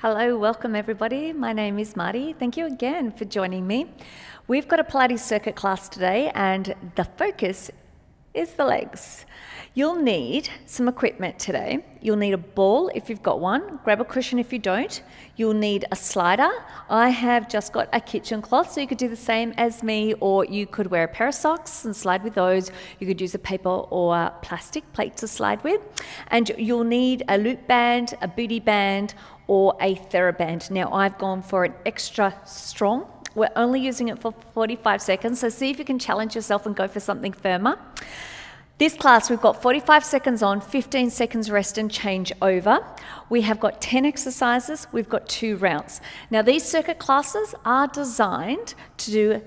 Hello, welcome everybody. My name is Marty. Thank you again for joining me. We've got a Pilates circuit class today and the focus is the legs. You'll need some equipment today. You'll need a ball if you've got one, grab a cushion if you don't. You'll need a slider. I have just got a kitchen cloth, so you could do the same as me, or you could wear a pair of socks and slide with those. You could use a paper or a plastic plate to slide with. And you'll need a loop band, a booty band, or a TheraBand. Now I've gone for an extra strong. We're only using it for 45 seconds, so see if you can challenge yourself and go for something firmer. This class, we've got 45 seconds on, 15 seconds rest and change over. We have got 10 exercises, we've got 2 rounds. Now these circuit classes are designed to do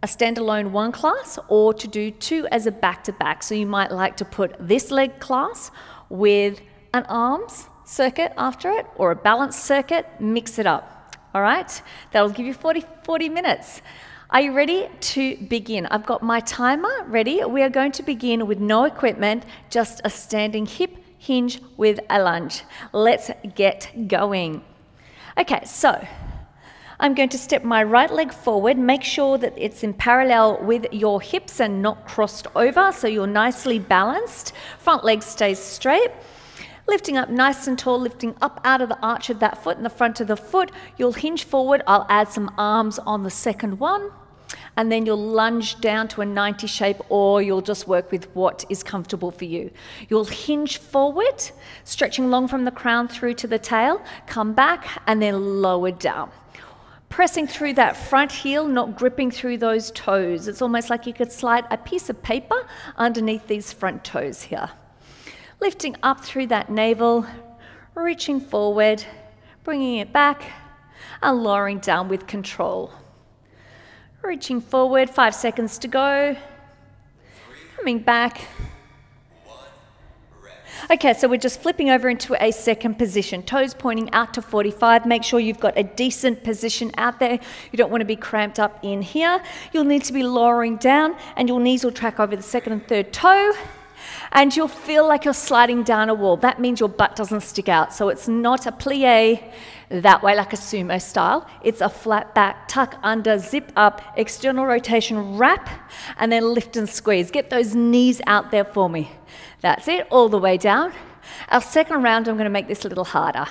a standalone one class or to do 2 as a back-to-back. So you might like to put this leg class with an arms circuit after it or a balance circuit, mix it up, all right? That'll give you 40 minutes. Are you ready to begin? I've got my timer ready. We are going to begin with no equipment, just a standing hip hinge with a lunge. Let's get going. Okay, so I'm going to step my right leg forward. Make sure that it's in parallel with your hips and not crossed over, so you're nicely balanced. Front leg stays straight. Lifting up nice and tall, lifting up out of the arch of that foot and the front of the foot. You'll hinge forward. I'll add some arms on the second one. And then you'll lunge down to a 90 shape, or you'll just work with what is comfortable for you. You'll hinge forward, stretching long from the crown through to the tail. Come back and then lower down. Pressing through that front heel, not gripping through those toes. It's almost like you could slide a piece of paper underneath these front toes here. Lifting up through that navel, reaching forward, bringing it back, and lowering down with control. Reaching forward, 5 seconds to go. Coming back. Okay, so we're just flipping over into a second position. Toes pointing out to 45. Make sure you've got a decent position out there. You don't want to be cramped up in here. You'll need to be lowering down, and your knees will track over the second and third toe. And you'll feel like you're sliding down a wall. That means your butt doesn't stick out. So it's not a plie that way like a sumo style. It's a flat back, tuck under, zip up, external rotation, wrap, and then lift and squeeze. Get those knees out there for me. That's it, all the way down. Our second round, I'm going to make this a little harder.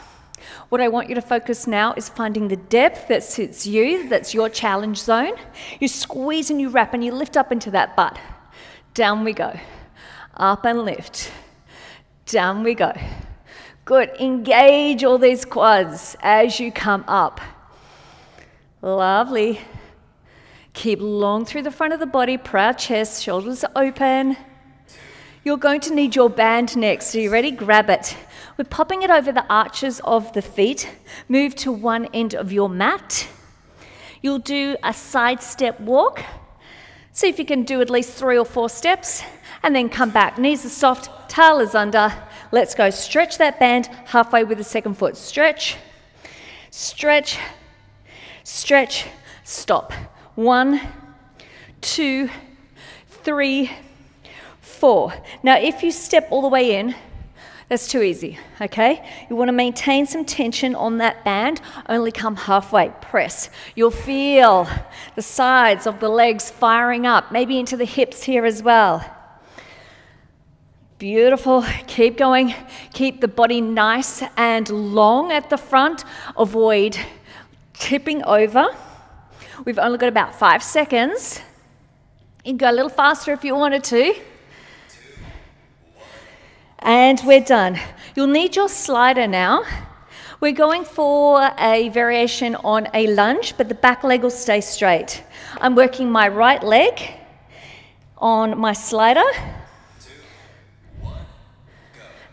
What I want you to focus now is finding the depth that suits you, that's your challenge zone. You squeeze and you wrap and you lift up into that butt. Down we go. Up and lift. Down we go. Good. Engage all these quads as you come up. Lovely. Keep long through the front of the body, proud chest, shoulders open. You're going to need your band next. Are you ready? Grab it. We're popping it over the arches of the feet. Move to one end of your mat. You'll do a side step walk. See if you can do at least 3 or 4 steps. And then come back. Knees are soft, tail is under. Let's go. Stretch that band halfway with the second foot. Stretch, stretch, stretch, stop. 1, 2, 3, 4. Now, if you step all the way in, that's too easy, okay? You want to maintain some tension on that band, only come halfway, press. You'll feel the sides of the legs firing up, maybe into the hips here as well. Beautiful, keep going. Keep the body nice and long at the front. Avoid tipping over. We've only got about 5 seconds. You can go a little faster if you wanted to. And we're done. You'll need your slider now. We're going for a variation on a lunge, but the back leg will stay straight. I'm working my right leg on my slider.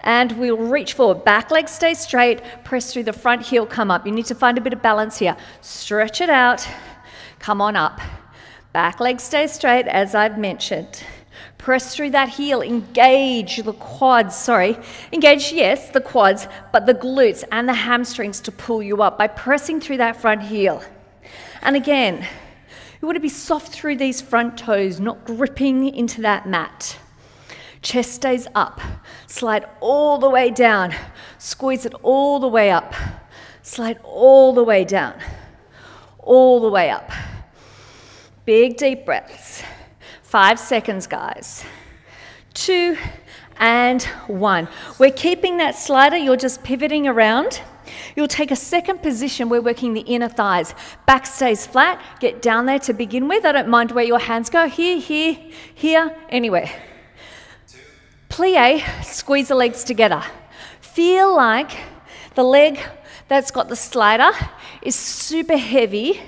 And we'll reach forward. Back leg stays straight. Press through the front heel, come up. You need to find a bit of balance here. Stretch it out. Come on up. Back leg stays straight, as I've mentioned. Press through that heel. Engage the quads. Engage, yes, the quads, but the glutes and the hamstrings to pull you up by pressing through that front heel. And again, you want to be soft through these front toes, not gripping into that mat. Chest stays up. Slide all the way down. Squeeze it all the way up. Slide all the way down, all the way up. Big deep breaths. 5 seconds, guys. 2 and 1. We're keeping that slider, you're just pivoting around. You'll take a second position, we're working the inner thighs. Back stays flat, get down there to begin with. I don't mind where your hands go, here, here, here, anywhere. Plie, squeeze the legs together. Feel like the leg that's got the slider is super heavy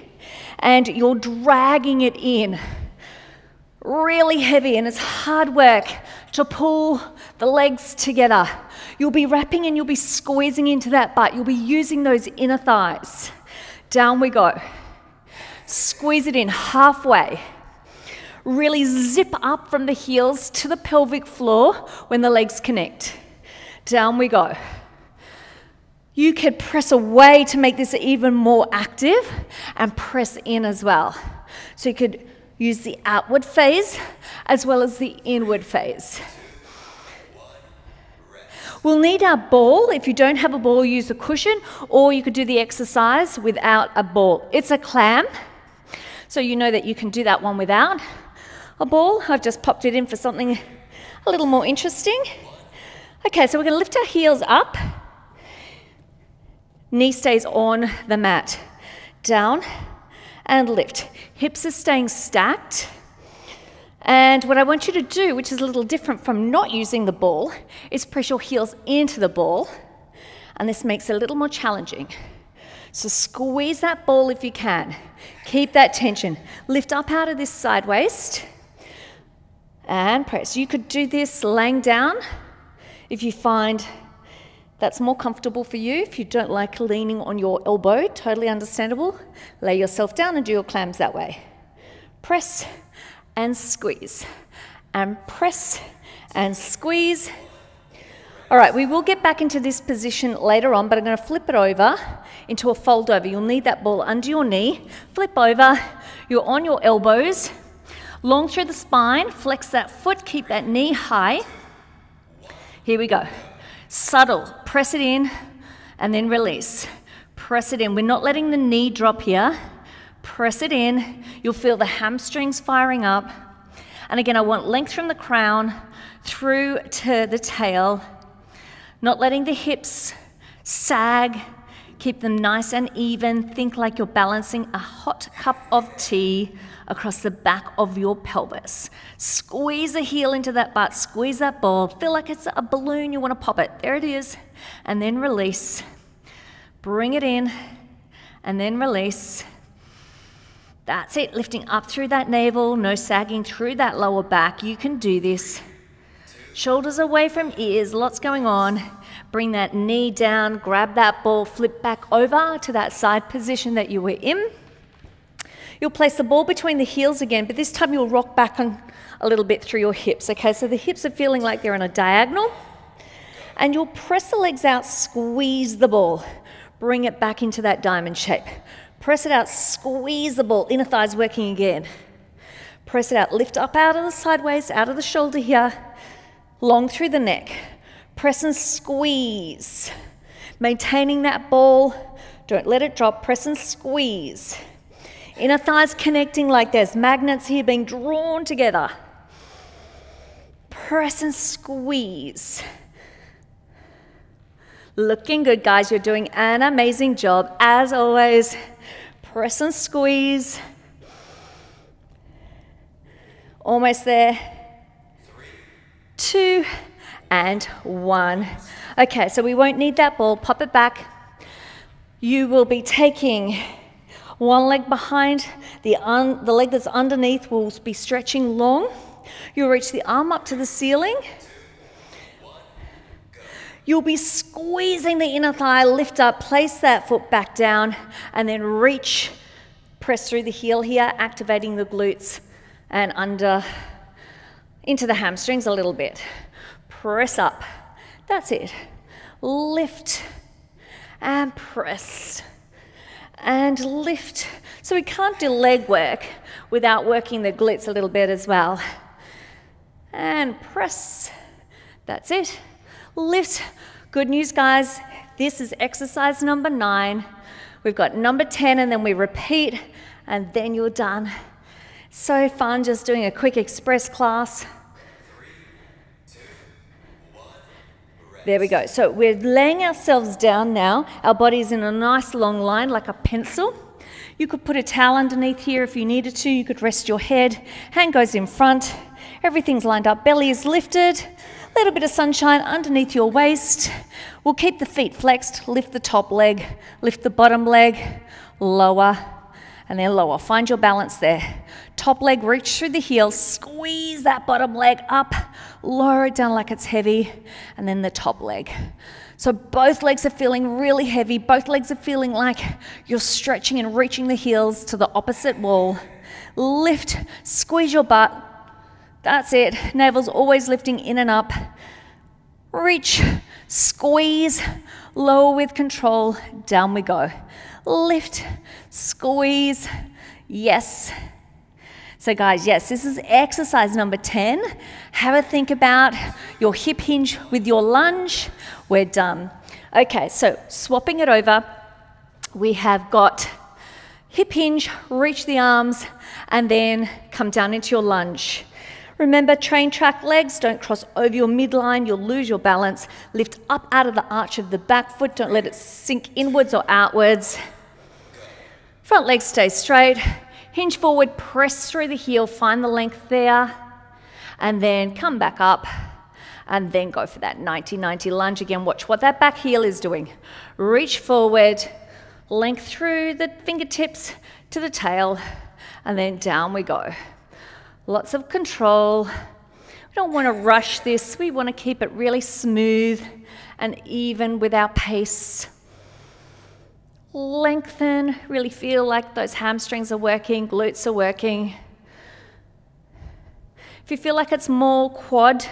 and you're dragging it in. Really heavy, and it's hard work to pull the legs together. You'll be wrapping and you'll be squeezing into that butt. You'll be using those inner thighs. Down we go. Squeeze it in halfway. Really zip up from the heels to the pelvic floor when the legs connect. Down we go. You could press away to make this even more active and press in as well. So you could use the outward phase as well as the inward phase. We'll need our ball. If you don't have a ball, use a cushion, or you could do the exercise without a ball. It's a clam, so you know that you can do that one without a ball. I've just popped it in for something a little more interesting. Okay, so we're going to lift our heels up. Knee stays on the mat. Down and lift. Hips are staying stacked. And what I want you to do, which is a little different from not using the ball, is press your heels into the ball. And this makes it a little more challenging. So squeeze that ball if you can. Keep that tension. Lift up out of this side waist. And press. You could do this laying down if you find that's more comfortable for you. If you don't like leaning on your elbow, totally understandable. Lay yourself down and do your clams that way. Press and squeeze. And press and squeeze. All right, we will get back into this position later on, but I'm going to flip it over into a fold over. You'll need that ball under your knee. Flip over. You're on your elbows. Long through the spine. Flex that foot. Keep that knee high. Here we go. Subtle, press it in and then release. Press it in. We're not letting the knee drop here. Press it in. You'll feel the hamstrings firing up. And again, I want length from the crown through to the tail. Not letting the hips sag. Keep them nice and even. Think like you're balancing a hot cup of tea across the back of your pelvis. Squeeze the heel into that butt, squeeze that ball. Feel like it's a balloon, you want to pop it. There it is. And then release. Bring it in and then release. That's it, lifting up through that navel, no sagging through that lower back. You can do this. Shoulders away from ears, lots going on. Bring that knee down, grab that ball, flip back over to that side position that you were in. You'll place the ball between the heels again, but this time you'll rock back on a little bit through your hips. Okay, so the hips are feeling like they're on a diagonal. And you'll press the legs out, squeeze the ball. Bring it back into that diamond shape. Press it out, squeeze the ball. Inner thighs working again. Press it out, lift up out of the sideways, out of the shoulder here. Long through the neck. Press and squeeze. Maintaining that ball. Don't let it drop. Press and squeeze. Inner thighs connecting like there's magnets here being drawn together. Press and squeeze. Looking good, guys. You're doing an amazing job. As always, press and squeeze. Almost there. 2 and 1. Okay, so we won't need that ball. Pop it back. You will be taking one leg behind, the leg that's underneath will be stretching long. You'll reach the arm up to the ceiling. You'll be squeezing the inner thigh, lift up, place that foot back down, and then reach, press through the heel here, activating the glutes and under into the hamstrings a little bit. Press up. That's it. Lift and press. And lift. So we can't do leg work without working the glutes a little bit as well. And press. That's it. Lift. Good news, guys. This is exercise number 9. We've got number 10 and then we repeat and then you're done. So fun just doing a quick express class. 3, 2, 1, rest. There we go. So we're laying ourselves down now. Our body's in a nice long line like a pencil. You could put a towel underneath here if you needed to. You could rest your head. Hand goes in front. Everything's lined up. Belly is lifted. A little bit of sunshine underneath your waist. We'll keep the feet flexed. Lift the top leg. Lift the bottom leg. Lower. And then lower. Find your balance there. Top leg, reach through the heel. Squeeze that bottom leg up. Lower it down like it's heavy. And then the top leg. So both legs are feeling really heavy. Both legs are feeling like you're stretching and reaching the heels to the opposite wall. Lift, squeeze your butt. That's it. Navel's always lifting in and up. Reach, squeeze, lower with control. Down we go. Lift, squeeze. Yes. So guys, yes, this is exercise number 10. Have a think about your hip hinge with your lunge. We're done. Okay, so swapping it over, we have got hip hinge, reach the arms, and then come down into your lunge. Remember, train track legs, don't cross over your midline, you'll lose your balance. Lift up out of the arch of the back foot, don't let it sink inwards or outwards. Front leg stay straight. Hinge forward, press through the heel, find the length there, and then come back up, and then go for that 90-90 lunge. Again, watch what that back heel is doing. Reach forward, length through the fingertips to the tail, and then down we go. Lots of control. We don't want to rush this. We want to keep it really smooth and even with our pace. Lengthen, really feel like those hamstrings are working, glutes are working. If you feel like it's more quad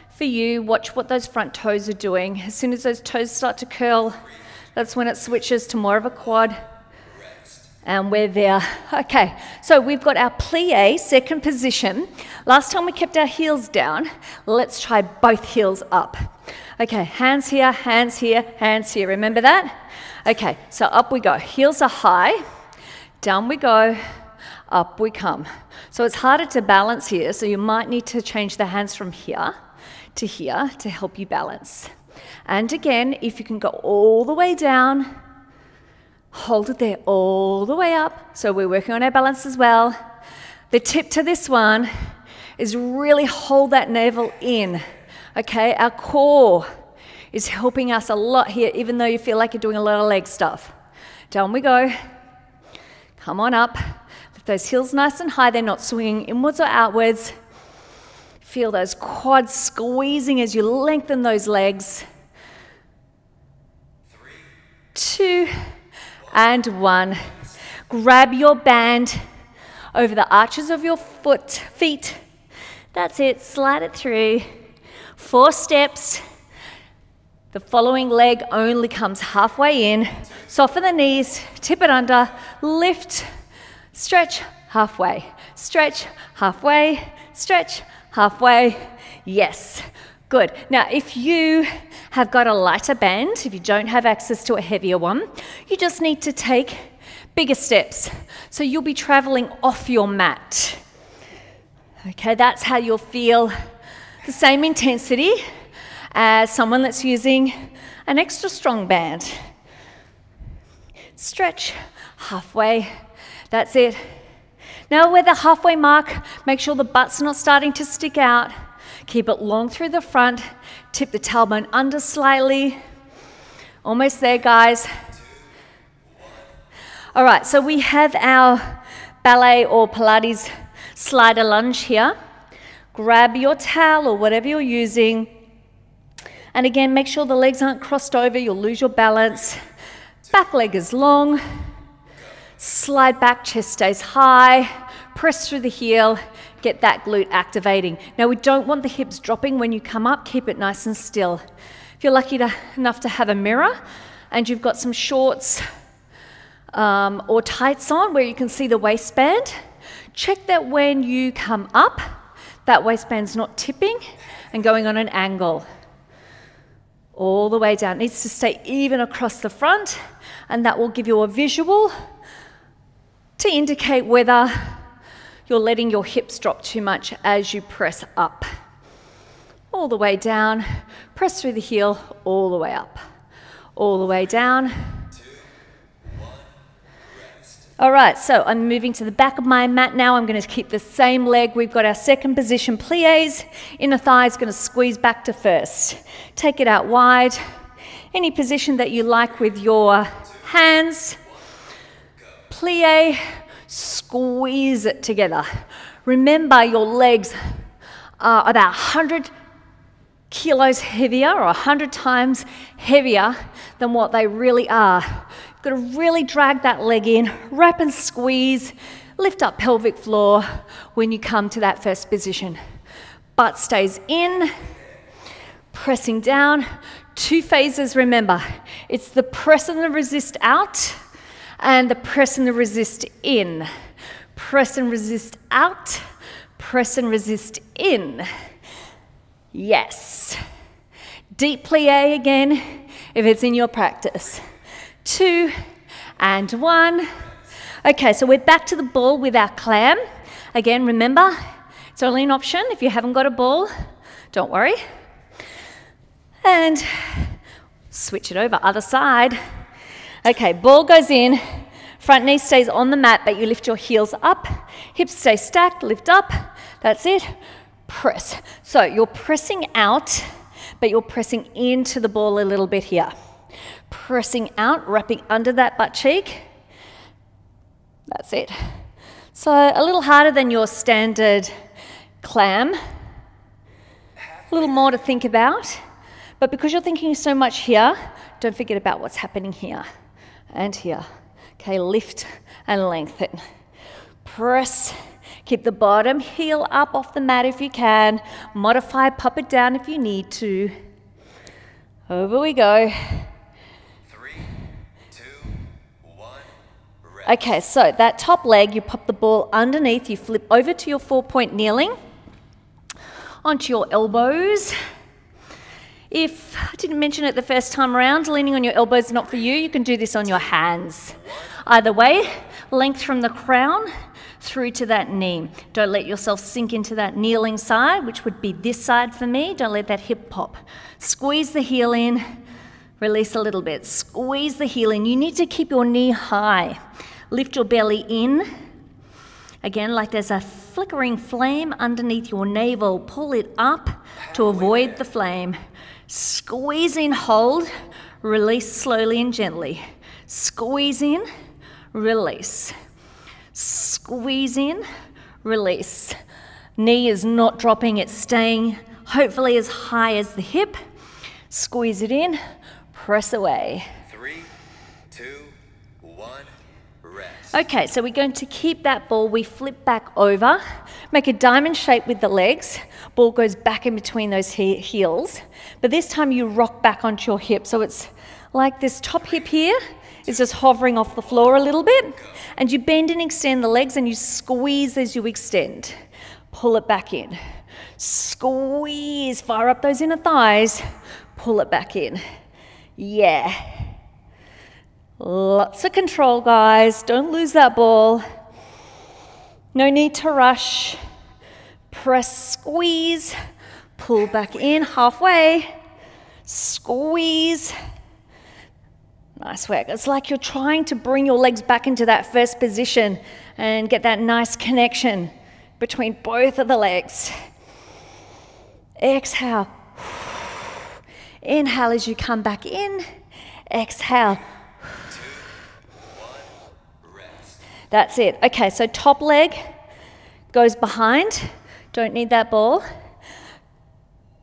for you, watch what those front toes are doing. As soon as those toes start to curl, that's when it switches to more of a quad. And we're there. Okay, so we've got our plie, second position. Last time we kept our heels down. Let's try both heels up. Okay, hands here, hands here, hands here. Remember that? Okay, so up we go. Heels are high. Down we go. Up we come. So it's harder to balance here, so you might need to change the hands from here to help you balance. And again, if you can go all the way down, hold it there all the way up. So we're working on our balance as well. The tip to this one is really hold that navel in. Okay, our core is helping us a lot here, even though you feel like you're doing a lot of leg stuff. Down we go. Come on up. Lift those heels nice and high. They're not swinging inwards or outwards. Feel those quads squeezing as you lengthen those legs. 3, 2, and 1. Grab your band over the arches of your feet. That's it. Slide it through. 4 steps. The following leg only comes halfway in. Soften the knees, tip it under, lift, stretch, halfway, stretch, halfway, stretch, halfway. Yes, good. Now, if you have got a lighter band, if you don't have access to a heavier one, you just need to take bigger steps. So you'll be traveling off your mat. Okay, that's how you'll feel the same intensity as someone that's using an extra strong band. Stretch, halfway, that's it. Now we're the halfway mark, make sure the butt's not starting to stick out. Keep it long through the front, tip the tailbone under slightly. Almost there, guys. All right, so we have our ballet or Pilates slider lunge here. Grab your towel or whatever you're using. And again, make sure the legs aren't crossed over, you'll lose your balance. Back leg is long. Slide back, chest stays high. Press through the heel, get that glute activating. Now we don't want the hips dropping when you come up, keep it nice and still. If you're lucky enough to have a mirror and you've got some shorts or tights on where you can see the waistband, check that when you come up, that waistband's not tipping and going on an angle. all the way down. It needs to stay even across the front, and that will give you a visual to indicate whether you're letting your hips drop too much as you press up. All the way down, press through the heel, all the way up. All the way down. 2, 1, rest. All right, so I'm moving to the back of my mat now. I'm going to keep the same leg. We've got our second position, plies. Inner thigh is going to squeeze back to first. Take it out wide. Any position that you like with your hands. Plie, squeeze it together. Remember, your legs are about 100 kilos heavier or 100 times heavier than what they really are. You've got to really drag that leg in, wrap and squeeze, lift up pelvic floor when you come to that first position. Butt stays in, pressing down. 2 phases, remember. It's the press and the resist out and the press and the resist in. Press and resist out, press and resist in. Yes. Deep plie again, if it's in your practice. 2 and 1. Okay, so we're back to the ball with our clam. Again, remember, it's only an option. If you haven't got a ball, don't worry. And switch it over, other side. Okay, ball goes in. Front knee stays on the mat, but you lift your heels up. Hips stay stacked, lift up. That's it. Press. So you're pressing out, but you're pressing into the ball a little bit here. Pressing out, wrapping under that butt cheek. That's it. So a little harder than your standard clam. A little more to think about. But because you're thinking so much here, don't forget about what's happening here and here. Okay, lift and lengthen. Press. Keep the bottom heel up off the mat if you can. Modify, pop it down if you need to. Over we go. 3, 2, 1, rest. Okay, so that top leg, you pop the ball underneath, you flip over to your 4-point kneeling, onto your elbows. If I didn't mention it the first time around, leaning on your elbows is not for you. You can do this on your hands. Either way, length from the crown through to that knee. Don't let yourself sink into that kneeling side, which would be this side for me. Don't let that hip pop. Squeeze the heel in, release a little bit. Squeeze the heel in. You need to keep your knee high. Lift your belly in. Again, like there's a flickering flame underneath your navel. Pull it up to avoid the flame. Squeeze in, hold, release slowly and gently. Squeeze in, release. Squeeze in, release. Knee is not dropping, it's staying hopefully as high as the hip. Squeeze it in, press away. 3, 2, 1, rest. Okay, so we're going to keep that ball. We flip back over, make a diamond shape with the legs. Ball goes back in between those heels. But this time you rock back onto your hip. So it's like this top hip here is just hovering off the floor a little bit. And you bend and extend the legs and you squeeze as you extend. Pull it back in. Squeeze, fire up those inner thighs. Pull it back in. Yeah. Lots of control, guys. Don't lose that ball. No need to rush. Press, squeeze, pull back in halfway, squeeze. Nice work. It's like you're trying to bring your legs back into that first position and get that nice connection between both of the legs. Exhale. Inhale as you come back in. Exhale. 2, 1, rest. That's it. Okay, so top leg goes behind. Don't need that ball.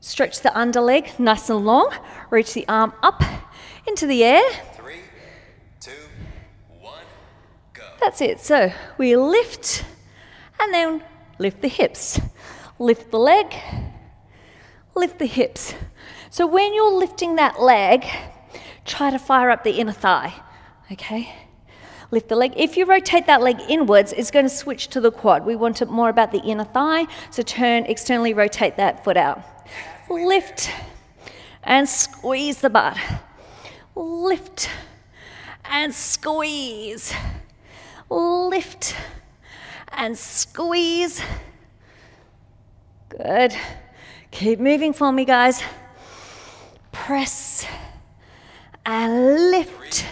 Stretch the under leg nice and long. Reach the arm up into the air. 3, 2, 1, go. That's it. So we lift and then lift the hips. Lift the leg, lift the hips. So when you're lifting that leg, try to fire up the inner thigh, okay? Lift the leg. If you rotate that leg inwards, it's going to switch to the quad. We want it more about the inner thigh, so turn, externally rotate that foot out. Lift and squeeze the butt. Lift and squeeze. Lift and squeeze. Good. Keep moving for me, guys. Press and lift.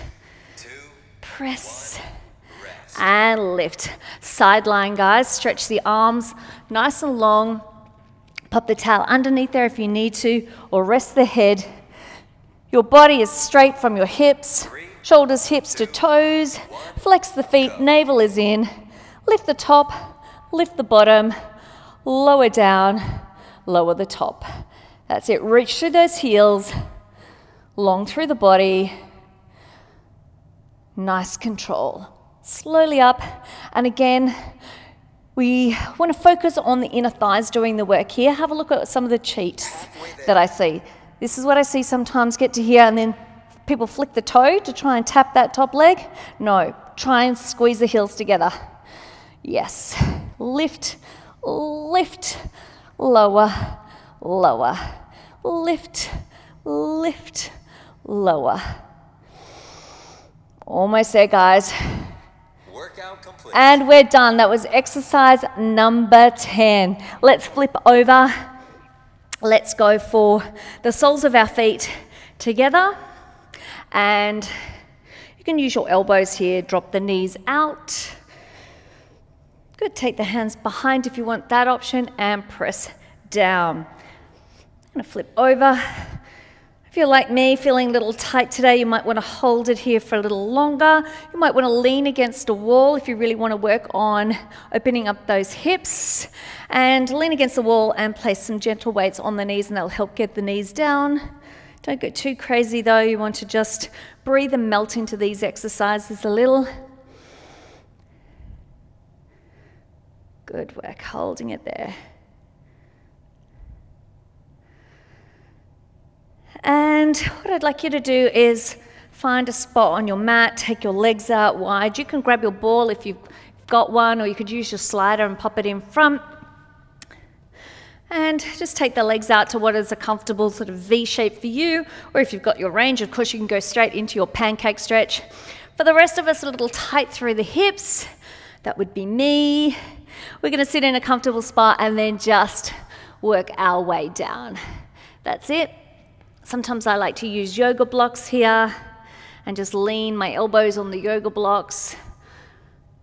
3, 2, Press 1, rest. and lift. Side line, guys. Stretch the arms nice and long. Pop the towel underneath there if you need to, or rest the head. Your body is straight from your hips, shoulders, hips to toes. Flex the feet, navel is in. Lift the top, lift the bottom, lower down, lower the top. That's it. Reach through those heels, long through the body. Nice control. Slowly up, and again, we want to focus on the inner thighs doing the work here. Have a look at some of the cheats that I see. This is what I see sometimes, get to here and then people flick the toe to try and tap that top leg. No, try and squeeze the heels together. Yes, lift, lift, lower, lower, lift, lift, lower. Almost there, guys. Workout complete. And we're done. That was exercise number 10. Let's flip over. Let's go for the soles of our feet together. And you can use your elbows here. Drop the knees out. Good. Take the hands behind if you want that option and press down. I'm going to flip over. If you're like me, feeling a little tight today, you might want to hold it here for a little longer. You might want to lean against a wall if you really want to work on opening up those hips. And lean against the wall and place some gentle weights on the knees, and that'll help get the knees down. Don't go too crazy though. You want to just breathe and melt into these exercises a little. Good work, holding it there. And what I'd like you to do is find a spot on your mat, take your legs out wide. You can grab your ball if you've got one, or you could use your slider and pop it in front. And just take the legs out to what is a comfortable sort of V shape for you, or if you've got your range, of course, you can go straight into your pancake stretch. For the rest of us, a little tight through the hips. That would be me. We're going to sit in a comfortable spot and then just work our way down. That's it. Sometimes I like to use yoga blocks here and just lean my elbows on the yoga blocks.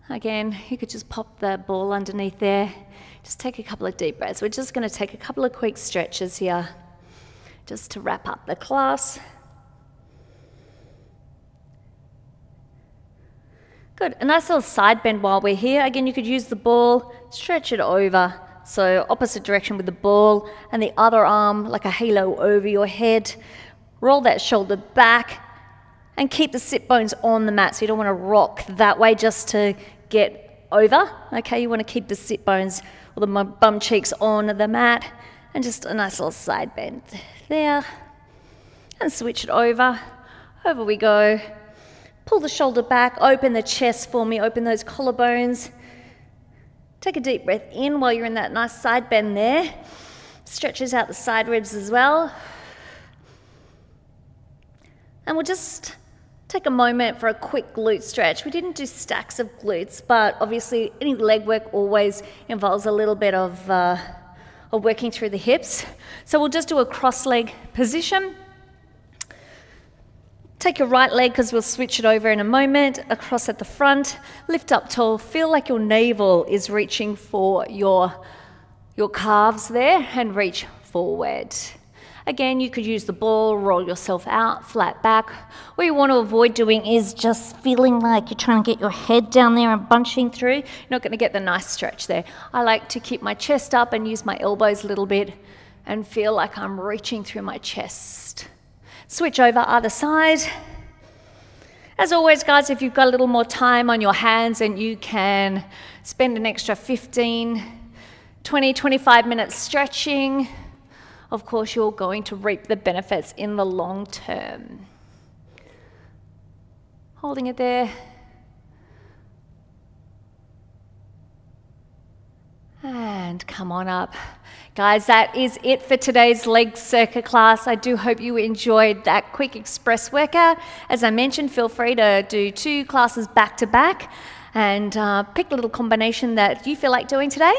Again, you could just pop the ball underneath there. Just take a couple of deep breaths. We're just going to take a couple of quick stretches here just to wrap up the class. Good. A nice little side bend while we're here. Again, you could use the ball, stretch it over. So opposite direction with the ball, and the other arm like a halo over your head. Roll that shoulder back and keep the sit bones on the mat. So you don't want to rock that way just to get over. Okay, you want to keep the sit bones or the bum cheeks on the mat, and just a nice little side bend there. And switch it over. Over we go. Pull the shoulder back, open the chest for me, open those collarbones. Take a deep breath in while you're in that nice side bend there. Stretches out the side ribs as well. And we'll just take a moment for a quick glute stretch. We didn't do stacks of glutes, but obviously any leg work always involves a little bit of working through the hips. So we'll just do a cross leg position. Take your right leg, because we'll switch it over in a moment, across at the front. Lift up tall. Feel like your navel is reaching for your calves there, and reach forward. Again, you could use the ball, roll yourself out, flat back. What you want to avoid doing is just feeling like you're trying to get your head down there and bunching through. You're not going to get the nice stretch there. I like to keep my chest up and use my elbows a little bit and feel like I'm reaching through my chest. Switch over other side. As always, guys, if you've got a little more time on your hands and you can spend an extra 15, 20, 25 minutes stretching, of course, you're going to reap the benefits in the long term. Holding it there. And come on up. Guys, that is it for today's leg circuit class. I do hope you enjoyed that quick express workout. As I mentioned, feel free to do 2 classes back to back and pick a little combination that you feel like doing today.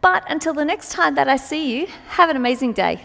But until the next time that I see you, have an amazing day.